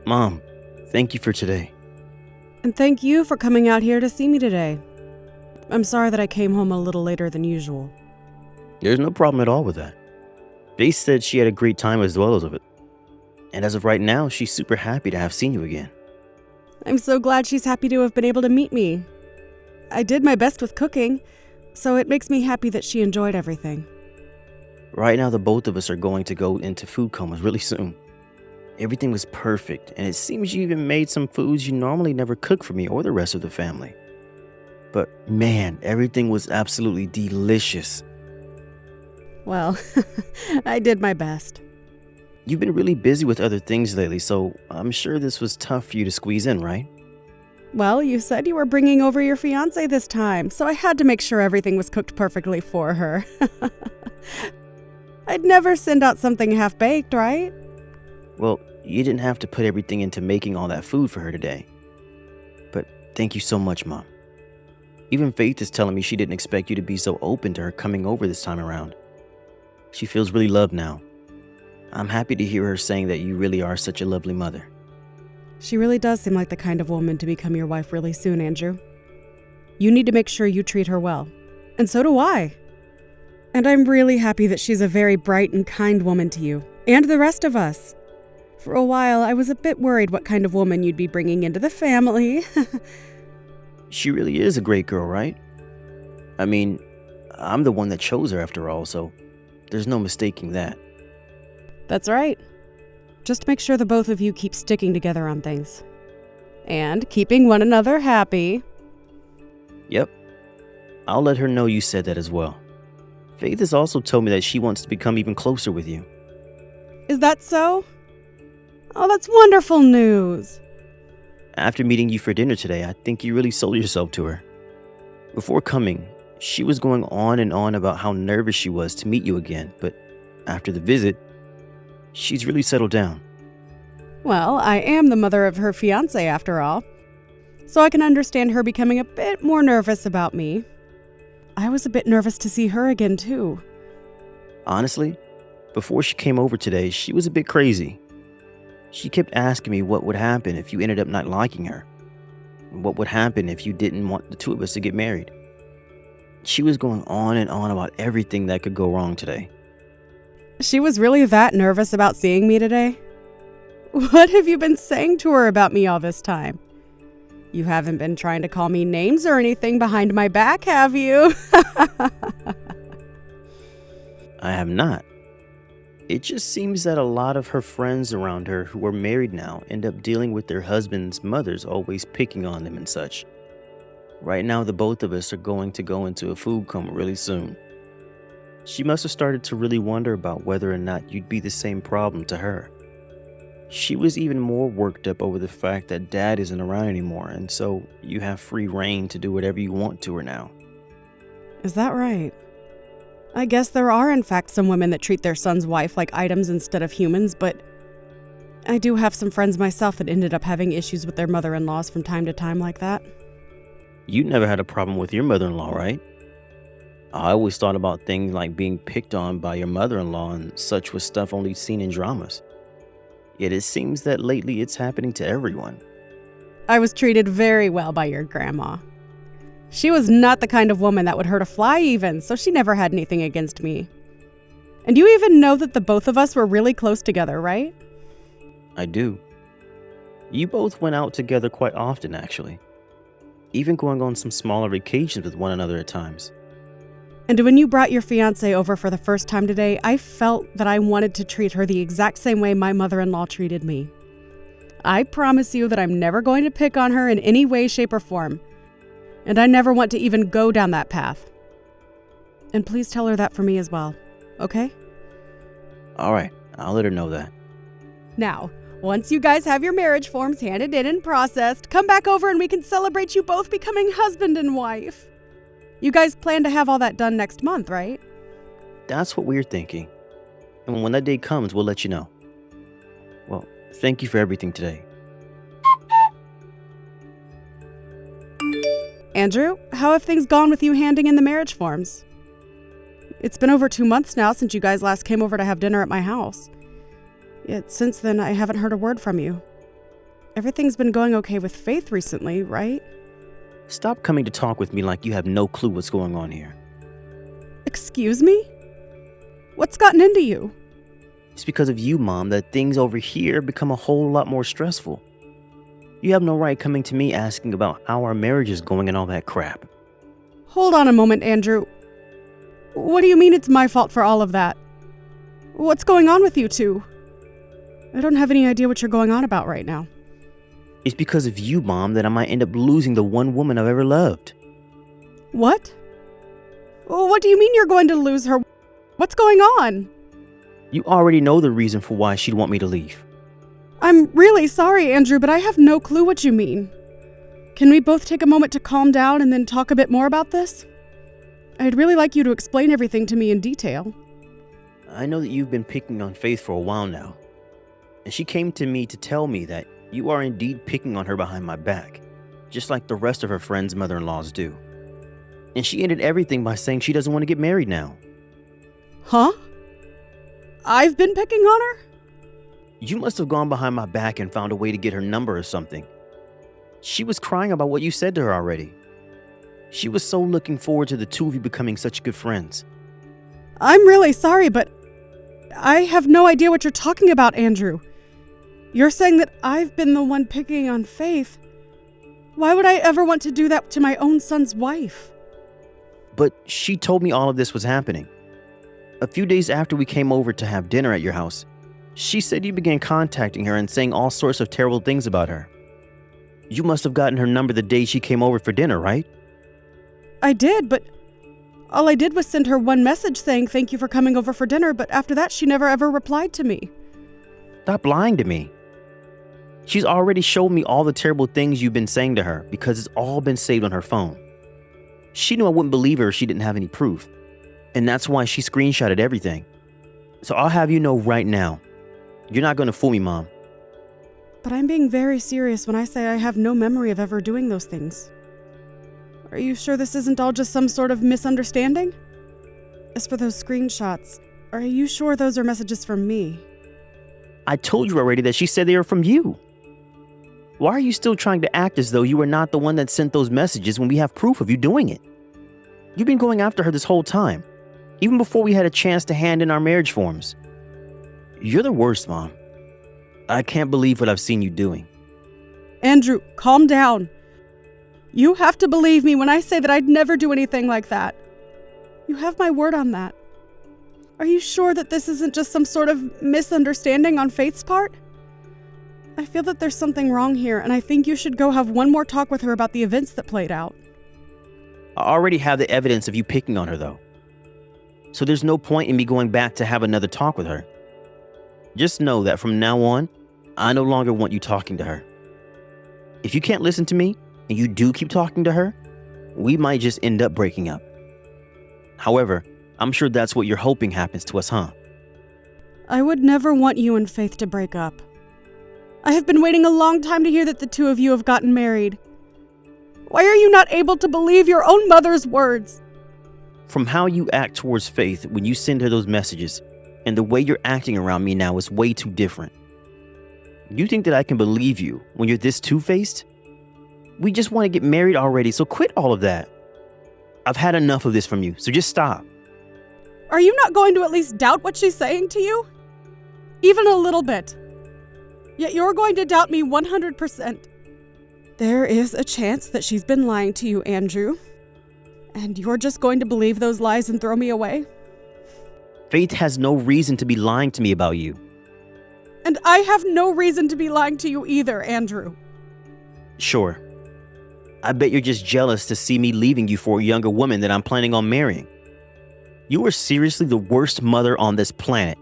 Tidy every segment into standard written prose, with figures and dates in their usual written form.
Mom, thank you for today. And thank you for coming out here to see me today. I'm sorry that I came home a little later than usual. There's no problem at all with that. Faith said she had a great time as well as of it. And as of right now, she's super happy to have seen you again. I'm so glad she's happy to have been able to meet me. I did my best with cooking, so it makes me happy that she enjoyed everything. Right now, the both of us are going to go into food comas really soon. Everything was perfect, and it seems you even made some foods you normally never cook for me or the rest of the family. But man, everything was absolutely delicious. Well, I did my best. You've been really busy with other things lately, so I'm sure this was tough for you to squeeze in, right? Well, you said you were bringing over your fiancé this time, so I had to make sure everything was cooked perfectly for her. I'd never send out something half-baked, right? Well, you didn't have to put everything into making all that food for her today. But thank you so much, Mom. Even Faith is telling me she didn't expect you to be so open to her coming over this time around. She feels really loved now. I'm happy to hear her saying that you really are such a lovely mother. She really does seem like the kind of woman to become your wife really soon, Andrew. You need to make sure you treat her well. And so do I. And I'm really happy that she's a very bright and kind woman to you, and the rest of us. For a while, I was a bit worried what kind of woman you'd be bringing into the family. She really is a great girl, right? I mean, I'm the one that chose her after all, so there's no mistaking that. That's right. Just make sure the both of you keep sticking together on things. And keeping one another happy. Yep. I'll let her know you said that as well. Faith has also told me that she wants to become even closer with you. Is that so? Oh, that's wonderful news. After meeting you for dinner today, I think you really sold yourself to her. Before coming, she was going on and on about how nervous she was to meet you again, but after the visit, she's really settled down. Well, I am the mother of her fiancé after all, so I can understand her becoming a bit more nervous about me. I was a bit nervous to see her again, too. Honestly, before she came over today, she was a bit crazy. She kept asking me what would happen if you ended up not liking her. What would happen if you didn't want the two of us to get married. She was going on and on about everything that could go wrong today. She was really that nervous about seeing me today? What have you been saying to her about me all this time? You haven't been trying to call me names or anything behind my back, have you? I have not. It just seems that a lot of her friends around her who are married now end up dealing with their husbands' mothers always picking on them and such. Right now, the both of us are going to go into a food coma really soon. She must have started to really wonder about whether or not you'd be the same problem to her. She was even more worked up over the fact that Dad isn't around anymore, and so you have free reign to do whatever you want to her now. Is that right? I guess there are in fact some women that treat their son's wife like items instead of humans, but I do have some friends myself that ended up having issues with their mother-in-laws from time to time like that. You never had a problem with your mother-in-law, right? I always thought about things like being picked on by your mother-in-law and such was stuff only seen in dramas. Yet it seems that lately it's happening to everyone. I was treated very well by your grandma. She was not the kind of woman that would hurt a fly even, so she never had anything against me. And you even know that the both of us were really close together, right? I do. You both went out together quite often, actually. Even going on some smaller vacations with one another at times. And when you brought your fiancé over for the first time today, I felt that I wanted to treat her the exact same way my mother-in-law treated me. I promise you that I'm never going to pick on her in any way, shape, or form. And I never want to even go down that path. And please tell her that for me as well, okay? All right, I'll let her know that. Now, once you guys have your marriage forms handed in and processed, come back over and we can celebrate you both becoming husband and wife. You guys plan to have all that done next month, right? That's what we're thinking. And when that day comes, we'll let you know. Well, thank you for everything today. Andrew, how have things gone with you handing in the marriage forms? It's been over 2 months now since you guys last came over to have dinner at my house. Yet since then, I haven't heard a word from you. everything's been going okay with Faith recently, right? Stop coming to talk with me like you have no clue what's going on here. Excuse me? What's gotten into you? It's because of you, Mom, that things over here become a whole lot more stressful. You have no right coming to me asking about how our marriage is going and all that crap. Hold on a moment, Andrew. What do you mean it's my fault for all of that? What's going on with you two? I don't have any idea what you're going on about right now. It's because of you, Mom, that I might end up losing the one woman I've ever loved. What? What do you mean you're going to lose her? What's going on? You already know the reason for why she'd want me to leave. I'm really sorry, Andrew, but I have no clue what you mean. Can we both take a moment to calm down and then talk a bit more about this? I'd really like you to explain everything to me in detail. I know that you've been picking on Faith for a while now, and she came to me to tell me that you are indeed picking on her behind my back, just like the rest of her friends' mother-in-laws do. And she ended everything by saying she doesn't want to get married now. Huh? I've been picking on her? You must have gone behind my back and found a way to get her number or something. She was crying about what you said to her already. She was so looking forward to the two of you becoming such good friends. I'm really sorry, but I have no idea what you're talking about, Andrew. You're saying that I've been the one picking on Faith. Why would I ever want to do that to my own son's wife? But she told me all of this was happening. A few days after we came over to have dinner at your house, she said you began contacting her and saying all sorts of terrible things about her. You must have gotten her number the day she came over for dinner, right? I did, but all I did was send her one message saying thank you for coming over for dinner, but after that she never ever replied to me. Stop lying to me. She's already showed me all the terrible things you've been saying to her because it's all been saved on her phone. She knew I wouldn't believe her if she didn't have any proof, and that's why she screenshotted everything. So I'll have you know right now, you're not going to fool me, Mom. But I'm being very serious when I say I have no memory of ever doing those things. Are you sure this isn't all just some sort of misunderstanding? As for those screenshots, are you sure those are messages from me? I told you already that she said they were from you. Why are you still trying to act as though you were not the one that sent those messages when we have proof of you doing it? You've been going after her this whole time, even before we had a chance to hand in our marriage forms. You're the worst, Mom. I can't believe what I've seen you doing. Andrew, calm down. You have to believe me when I say that I'd never do anything like that. You have my word on that. Are you sure that this isn't just some sort of misunderstanding on Faith's part? I feel that there's something wrong here, and I think you should go have one more talk with her about the events that played out. I already have the evidence of you picking on her, though. So there's no point in me going back to have another talk with her. Just know that from now on, I no longer want you talking to her. If you can't listen to me, and you do keep talking to her, we might just end up breaking up. However, I'm sure that's what you're hoping happens to us, huh? I would never want you and Faith to break up. I have been waiting a long time to hear that the two of you have gotten married. Why are you not able to believe your own mother's words? From how you act towards Faith when you send her those messages, and the way you're acting around me now is way too different. You think that I can believe you when you're this two-faced? We just want to get married already, so quit all of that. I've had enough of this from you, so just stop. Are you not going to at least doubt what she's saying to you? Even a little bit. Yet you're going to doubt me 100%. There is a chance that she's been lying to you, Andrew. And you're just going to believe those lies and throw me away? Faith has no reason to be lying to me about you. And I have no reason to be lying to you either, Andrew. Sure. I bet you're just jealous to see me leaving you for a younger woman that I'm planning on marrying. You are seriously the worst mother on this planet.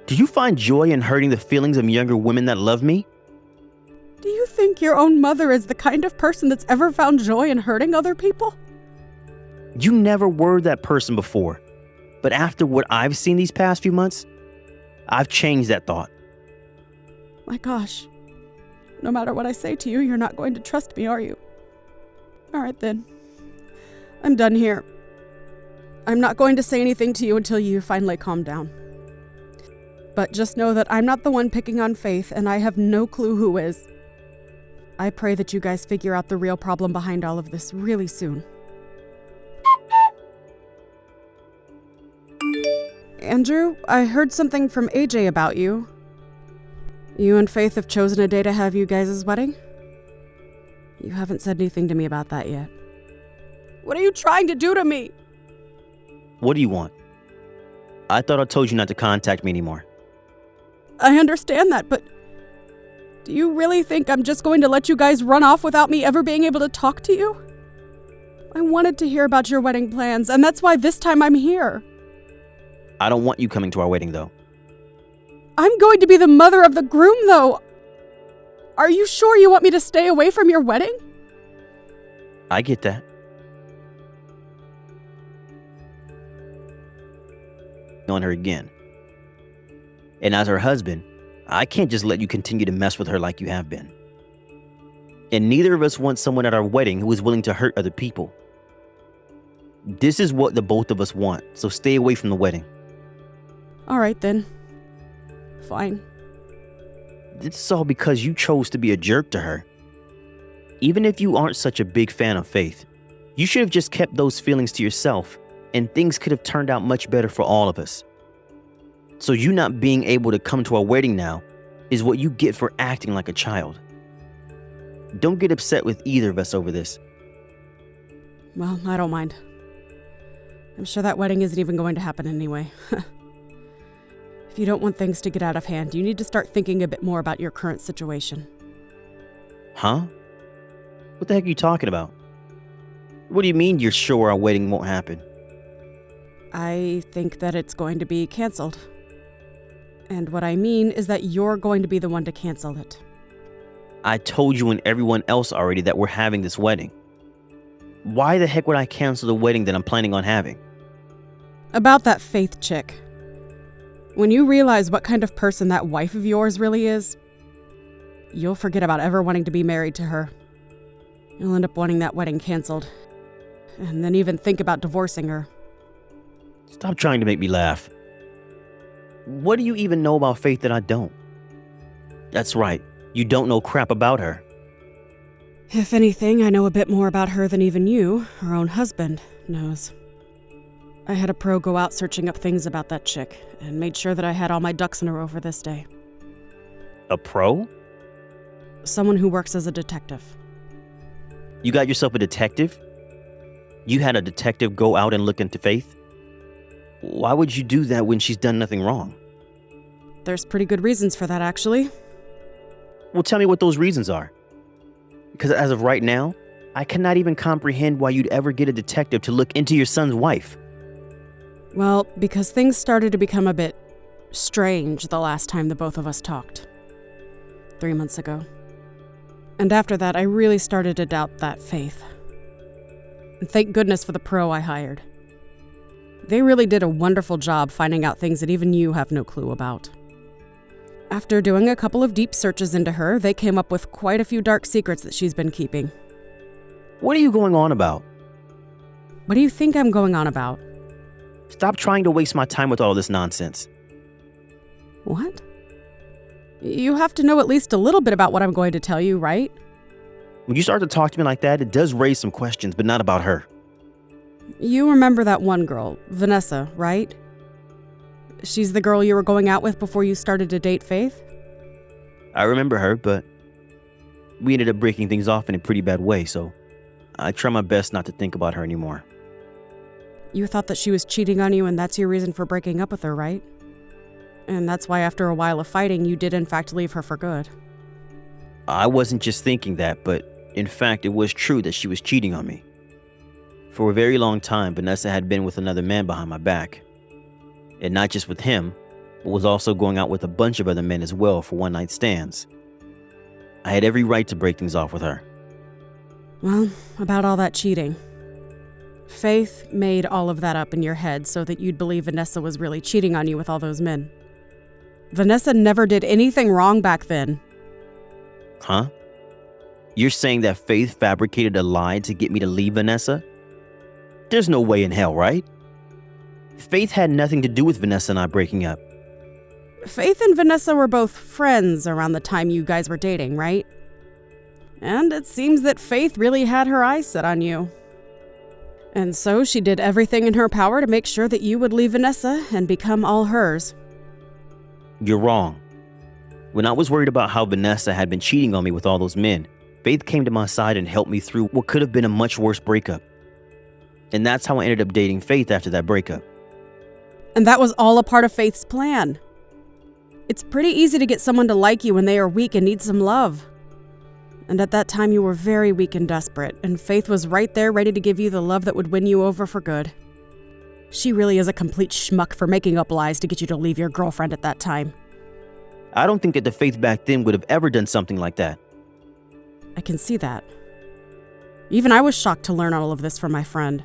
Do you find joy in hurting the feelings of younger women that love me? Do you think your own mother is the kind of person that's ever found joy in hurting other people? You never were that person before. But after what I've seen these past few months, I've changed that thought. My gosh. No matter what I say to you, you're not going to trust me, are you? All right then. I'm done here. I'm not going to say anything to you until you finally calm down. But just know that I'm not the one picking on Faith, and I have no clue who is. I pray that you guys figure out the real problem behind all of this really soon. Andrew, I heard something from AJ about you. You and Faith have chosen a day to have you guys' wedding? You haven't said anything to me about that yet. What are you trying to do to me? What do you want? I thought I told you not to contact me anymore. I understand that, but do you really think I'm just going to let you guys run off without me ever being able to talk to you? I wanted to hear about your wedding plans, and that's why this time I'm here. I don't want you coming to our wedding, though. I'm going to be the mother of the groom, though. Are you sure you want me to stay away from your wedding? I get that. On her again. And as her husband, I can't just let you continue to mess with her like you have been. And neither of us want someone at our wedding who is willing to hurt other people. This is what the both of us want, so stay away from the wedding. All right, then. Fine. This is all because you chose to be a jerk to her. Even if you aren't such a big fan of Faith, you should have just kept those feelings to yourself, and things could have turned out much better for all of us. So you not being able to come to our wedding now is what you get for acting like a child. Don't get upset with either of us over this. Well, I don't mind. I'm sure that wedding isn't even going to happen anyway. If you don't want things to get out of hand, you need to start thinking a bit more about your current situation. Huh? What the heck are you talking about? What do you mean you're sure our wedding won't happen? I think that it's going to be canceled. And what I mean is that you're going to be the one to cancel it. I told you and everyone else already that we're having this wedding. Why the heck would I cancel the wedding that I'm planning on having? About that Faith chick. When you realize what kind of person that wife of yours really is, you'll forget about ever wanting to be married to her. You'll end up wanting that wedding canceled. And then even think about divorcing her. Stop trying to make me laugh. What do you even know about Faith that I don't? That's right, you don't know crap about her. If anything, I know a bit more about her than even you, her own husband, knows. I had a pro go out searching up things about that chick, and made sure that I had all my ducks in a row for this day. A pro? Someone who works as a detective. You got yourself a detective? You had a detective go out and look into Faith? Why would you do that when she's done nothing wrong? There's pretty good reasons for that, actually. Well, tell me what those reasons are. Because as of right now, I cannot even comprehend why you'd ever get a detective to look into your son's wife. Well, because things started to become a bit strange the last time the both of us talked. 3 months ago. And after that, I really started to doubt that Faith. And thank goodness for the pro I hired. They really did a wonderful job finding out things that even you have no clue about. After doing a couple of deep searches into her, they came up with quite a few dark secrets that she's been keeping. What are you going on about? What do you think I'm going on about? Stop trying to waste my time with all this nonsense. What? You have to know at least a little bit about what I'm going to tell you, right? When you start to talk to me like that, it does raise some questions, but not about her. You remember that one girl, Vanessa, right? She's the girl you were going out with before you started to date Faith? I remember her, but we ended up breaking things off in a pretty bad way, so I try my best not to think about her anymore. You thought that she was cheating on you and that's your reason for breaking up with her, right? And that's why after a while of fighting, you did in fact leave her for good. I wasn't just thinking that, but in fact, it was true that she was cheating on me. For a very long time, Vanessa had been with another man behind my back. And not just with him, but was also going out with a bunch of other men as well for one-night stands. I had every right to break things off with her. Well, about all that cheating. Faith made all of that up in your head so that you'd believe Vanessa was really cheating on you with all those men. Vanessa never did anything wrong back then. Huh? You're saying that Faith fabricated a lie to get me to leave Vanessa? There's no way in hell, right? Faith had nothing to do with Vanessa and I breaking up. Faith and Vanessa were both friends around the time you guys were dating, right? And it seems that Faith really had her eyes set on you. And so she did everything in her power to make sure that you would leave Vanessa and become all hers. You're wrong. When I was worried about how Vanessa had been cheating on me with all those men, Faith came to my side and helped me through what could have been a much worse breakup. And that's how I ended up dating Faith after that breakup. And that was all a part of Faith's plan. It's pretty easy to get someone to like you when they are weak and need some love. And at that time you were very weak and desperate, and Faith was right there ready to give you the love that would win you over for good. She really is a complete schmuck for making up lies to get you to leave your girlfriend at that time. I don't think that the Faith back then would have ever done something like that. I can see that. Even I was shocked to learn all of this from my friend.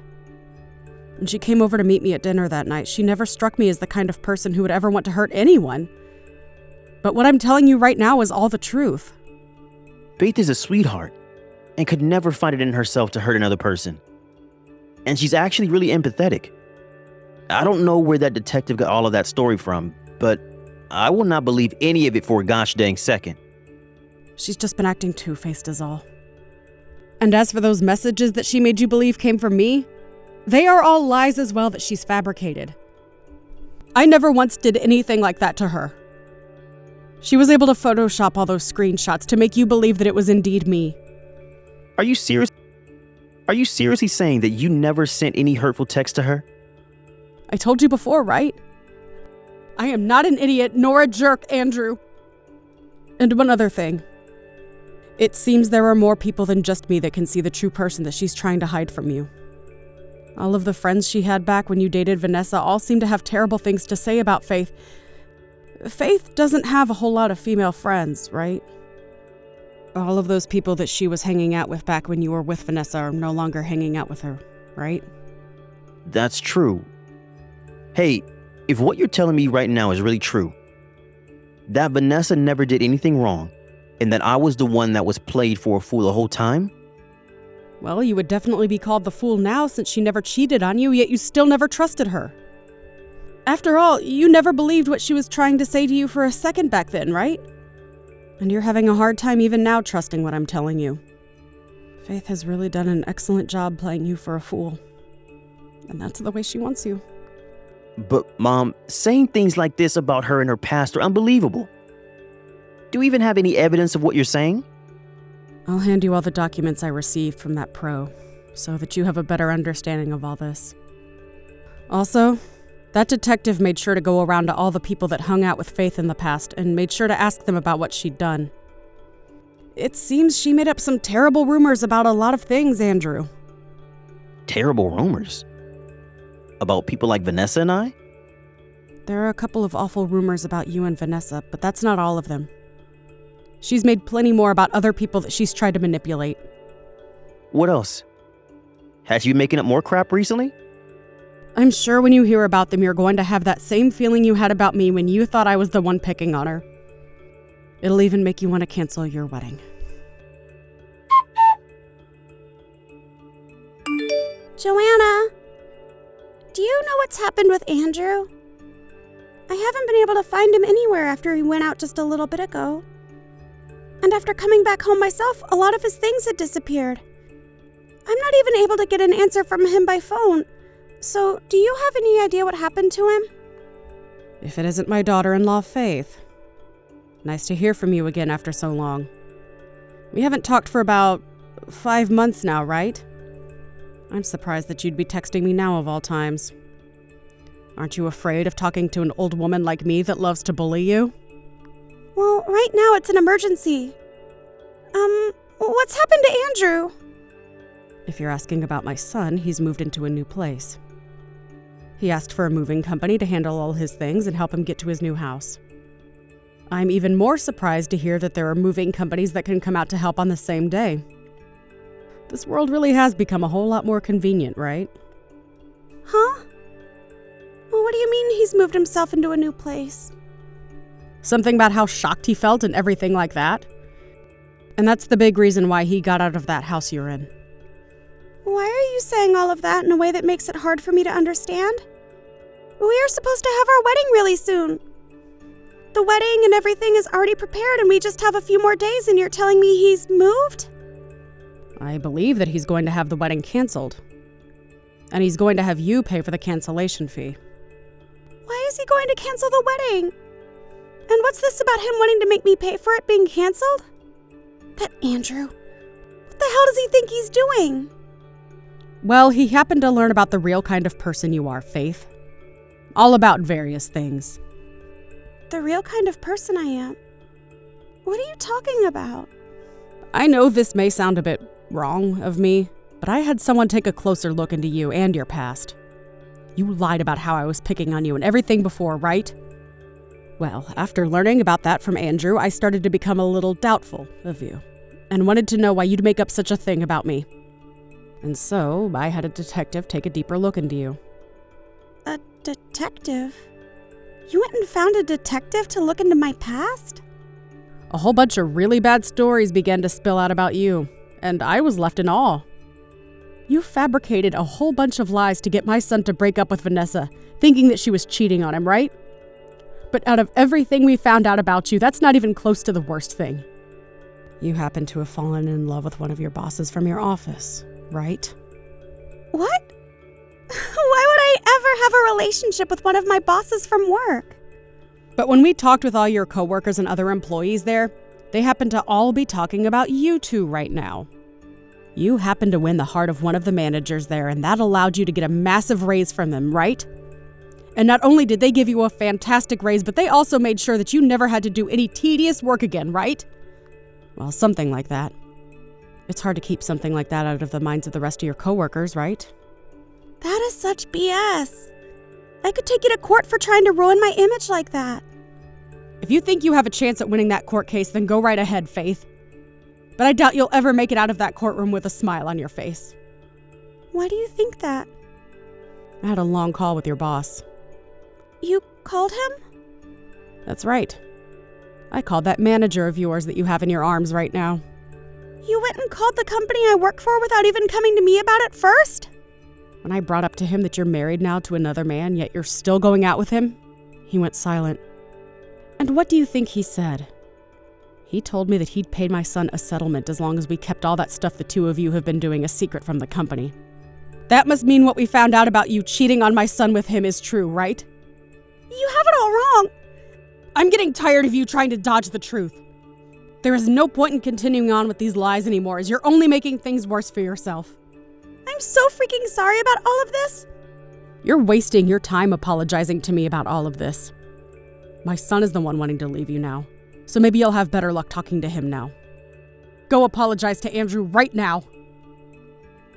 When she came over to meet me at dinner that night, she never struck me as the kind of person who would ever want to hurt anyone. But what I'm telling you right now is all the truth. Faith is a sweetheart and could never find it in herself to hurt another person. And she's actually really empathetic. I don't know where that detective got all of that story from, but I will not believe any of it for a gosh dang second. She's just been acting two-faced is all. And as for those messages that she made you believe came from me, they are all lies as well that she's fabricated. I never once did anything like that to her. She was able to Photoshop all those screenshots to make you believe that it was indeed me. Are you serious? Are you seriously saying that you never sent any hurtful text to her? I told you before, right? I am not an idiot nor a jerk, Andrew. And one other thing. It seems there are more people than just me that can see the true person that she's trying to hide from you. All of the friends she had back when you dated Vanessa all seem to have terrible things to say about Faith. Faith doesn't have a whole lot of female friends, right? All of those people that she was hanging out with back when you were with Vanessa are no longer hanging out with her, right? That's true. Hey, if what you're telling me right now is really true, that Vanessa never did anything wrong, and that I was the one that was played for a fool the whole time? Well, you would definitely be called the fool now since she never cheated on you, yet you still never trusted her. After all, you never believed what she was trying to say to you for a second back then, right? And you're having a hard time even now trusting what I'm telling you. Faith has really done an excellent job playing you for a fool. And that's the way she wants you. But, Mom, saying things like this about her and her past are unbelievable. Do you even have any evidence of what you're saying? I'll hand you all the documents I received from that pro, so that you have a better understanding of all this. Also, that detective made sure to go around to all the people that hung out with Faith in the past and made sure to ask them about what she'd done. It seems she made up some terrible rumors about a lot of things, Andrew. Terrible rumors? About people like Vanessa and I? There are a couple of awful rumors about you and Vanessa, but that's not all of them. She's made plenty more about other people that she's tried to manipulate. What else? Has she been making up more crap recently? I'm sure when you hear about them, you're going to have that same feeling you had about me when you thought I was the one picking on her. It'll even make you want to cancel your wedding. Joanna, do you know what's happened with Andrew? I haven't been able to find him anywhere after he went out just a little bit ago. And after coming back home myself, a lot of his things had disappeared. I'm not even able to get an answer from him by phone. So, do you have any idea what happened to him? If it isn't my daughter-in-law, Faith. Nice to hear from you again after so long. We haven't talked for about 5 months now, right? I'm surprised that you'd be texting me now of all times. Aren't you afraid of talking to an old woman like me that loves to bully you? Well, right now it's an emergency. What's happened to Andrew? If you're asking about my son, he's moved into a new place. He asked for a moving company to handle all his things and help him get to his new house. I'm even more surprised to hear that there are moving companies that can come out to help on the same day. This world really has become a whole lot more convenient, right? Huh? Well, what do you mean he's moved himself into a new place? Something about how shocked he felt and everything like that. And that's the big reason why he got out of that house you're in. Why are you saying all of that in a way that makes it hard for me to understand? We are supposed to have our wedding really soon. The wedding and everything is already prepared and we just have a few more days and you're telling me he's moved? I believe that he's going to have the wedding canceled. And he's going to have you pay for the cancellation fee. Why is he going to cancel the wedding? And what's this about him wanting to make me pay for it being canceled? That Andrew, what the hell does he think he's doing? Well, he happened to learn about the real kind of person you are, Faith. All about various things. The real kind of person I am? What are you talking about? I know this may sound a bit wrong of me, but I had someone take a closer look into you and your past. You lied about how I was picking on you and everything before, right? Well, after learning about that from Andrew, I started to become a little doubtful of you and wanted to know why you'd make up such a thing about me. And so I had a detective take a deeper look into you. A detective? You went and found a detective to look into my past? A whole bunch of really bad stories began to spill out about you, and I was left in awe. You fabricated a whole bunch of lies to get my son to break up with Vanessa, thinking that she was cheating on him, right? But out of everything we found out about you, that's not even close to the worst thing. You happen to have fallen in love with one of your bosses from your office, right? What? Why would I ever have a relationship with one of my bosses from work? But when we talked with all your coworkers and other employees there, they happen to all be talking about you two right now. You happened to win the heart of one of the managers there, and that allowed you to get a massive raise from them, right? And not only did they give you a fantastic raise, but they also made sure that you never had to do any tedious work again, right? Well, something like that. It's hard to keep something like that out of the minds of the rest of your coworkers, right? That is such BS. I could take you to court for trying to ruin my image like that. If you think you have a chance at winning that court case, then go right ahead, Faith. But I doubt you'll ever make it out of that courtroom with a smile on your face. Why do you think that? I had a long call with your boss. You called him? That's right. I called that manager of yours that you have in your arms right now. You went and called the company I work for without even coming to me about it first? When I brought up to him that you're married now to another man, yet you're still going out with him, he went silent. And what do you think he said? He told me that he'd pay my son a settlement as long as we kept all that stuff the two of you have been doing a secret from the company. That must mean what we found out about you cheating on my son with him is true, right? You have it all wrong. I'm getting tired of you trying to dodge the truth. There is no point in continuing on with these lies anymore, as you're only making things worse for yourself. I'm so freaking sorry about all of this. You're wasting your time apologizing to me about all of this. My son is the one wanting to leave you now, so maybe you'll have better luck talking to him now. Go apologize to Andrew right now.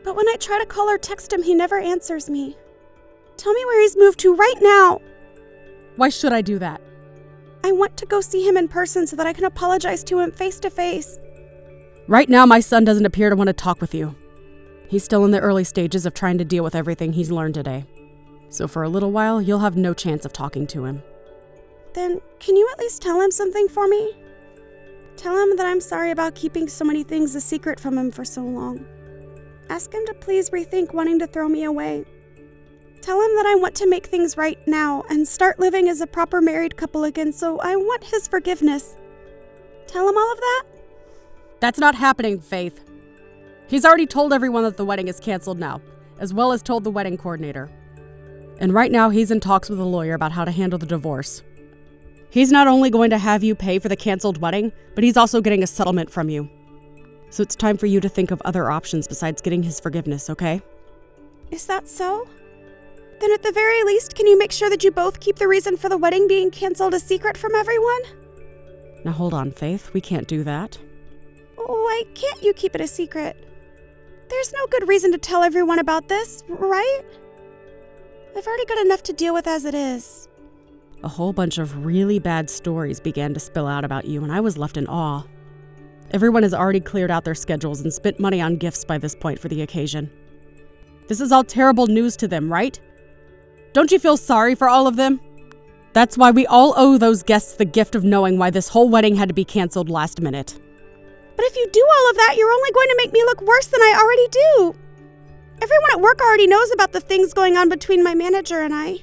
But when I try to call or text him, he never answers me. Tell me where he's moved to right now. Why should I do that? I want to go see him in person so that I can apologize to him face to face. Right now, my son doesn't appear to want to talk with you. He's still in the early stages of trying to deal with everything he's learned today. So for a little while, you'll have no chance of talking to him. Then, can you at least tell him something for me? Tell him that I'm sorry about keeping so many things a secret from him for so long. Ask him to please rethink wanting to throw me away. Tell him that I want to make things right now and start living as a proper married couple again, so I want his forgiveness. Tell him all of that? That's not happening, Faith. He's already told everyone that the wedding is canceled now, as well as told the wedding coordinator. And right now, he's in talks with a lawyer about how to handle the divorce. He's not only going to have you pay for the canceled wedding, but he's also getting a settlement from you. So it's time for you to think of other options besides getting his forgiveness, okay? Is that so? Then at the very least, can you make sure that you both keep the reason for the wedding being canceled a secret from everyone? Now hold on, Faith. We can't do that. Why can't you keep it a secret? There's no good reason to tell everyone about this, right? I've already got enough to deal with as it is. A whole bunch of really bad stories began to spill out about you, and I was left in awe. Everyone has already cleared out their schedules and spent money on gifts by this point for the occasion. This is all terrible news to them, right? Don't you feel sorry for all of them? That's why we all owe those guests the gift of knowing why this whole wedding had to be canceled last minute. But if you do all of that, you're only going to make me look worse than I already do. Everyone at work already knows about the things going on between my manager and I.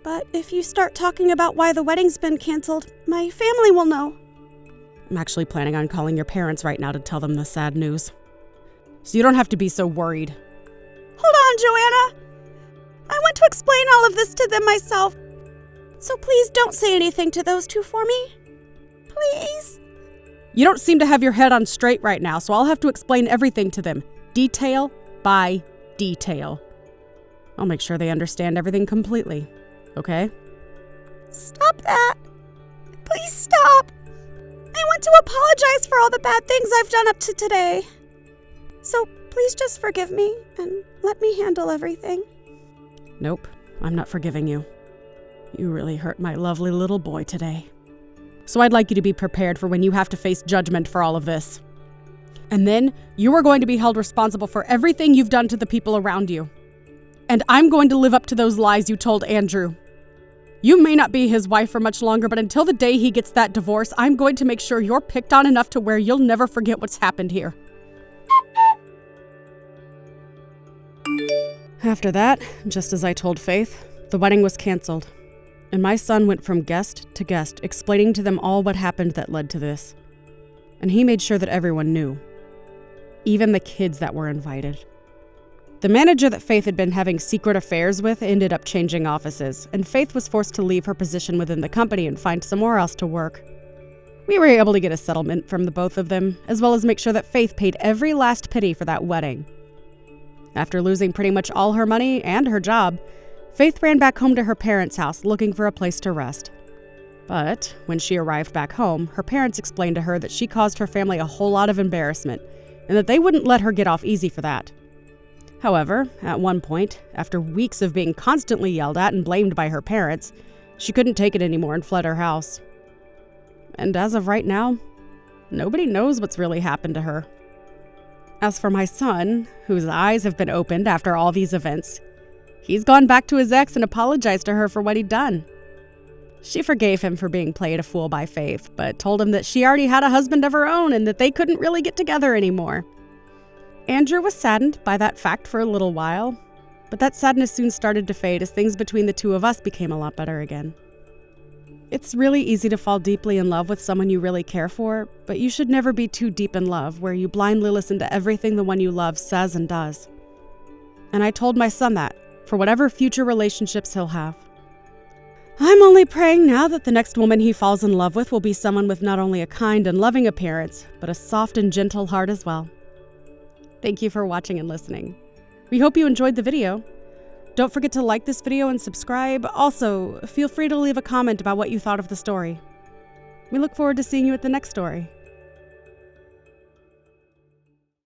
But if you start talking about why the wedding's been canceled, my family will know. I'm actually planning on calling your parents right now to tell them the sad news. So you don't have to be so worried. Hold on, Joanna. I want to explain all of this to them myself. So please don't say anything to those two for me. Please. You don't seem to have your head on straight right now, so I'll have to explain everything to them, detail by detail. I'll make sure they understand everything completely, okay? Stop that. Please stop. I want to apologize for all the bad things I've done up to today. So please just forgive me and let me handle everything. Nope, I'm not forgiving you. You really hurt my lovely little boy today. So I'd like you to be prepared for when you have to face judgment for all of this. And then you are going to be held responsible for everything you've done to the people around you. And I'm going to live up to those lies you told Andrew. You may not be his wife for much longer, but until the day he gets that divorce, I'm going to make sure you're picked on enough to where you'll never forget what's happened here. After that, just as I told Faith, the wedding was canceled. And my son went from guest to guest, explaining to them all what happened that led to this. And he made sure that everyone knew. Even the kids that were invited. The manager that Faith had been having secret affairs with ended up changing offices, and Faith was forced to leave her position within the company and find somewhere else to work. We were able to get a settlement from the both of them, as well as make sure that Faith paid every last penny for that wedding. After losing pretty much all her money and her job, Faith ran back home to her parents' house looking for a place to rest. But when she arrived back home, her parents explained to her that she caused her family a whole lot of embarrassment, and that they wouldn't let her get off easy for that. However, at one point, after weeks of being constantly yelled at and blamed by her parents, she couldn't take it anymore and fled her house. And as of right now, nobody knows what's really happened to her. As for my son, whose eyes have been opened after all these events, he's gone back to his ex and apologized to her for what he'd done. She forgave him for being played a fool by Faith, but told him that she already had a husband of her own and that they couldn't really get together anymore. Andrew was saddened by that fact for a little while, but that sadness soon started to fade as things between the two of us became a lot better again. It's really easy to fall deeply in love with someone you really care for, but you should never be too deep in love where you blindly listen to everything the one you love says and does. And I told my son that, for whatever future relationships he'll have. I'm only praying now that the next woman he falls in love with will be someone with not only a kind and loving appearance, but a soft and gentle heart as well. Thank you for watching and listening. We hope you enjoyed the video. Don't forget to like this video and subscribe. Also, feel free to leave a comment about what you thought of the story. We look forward to seeing you at the next story.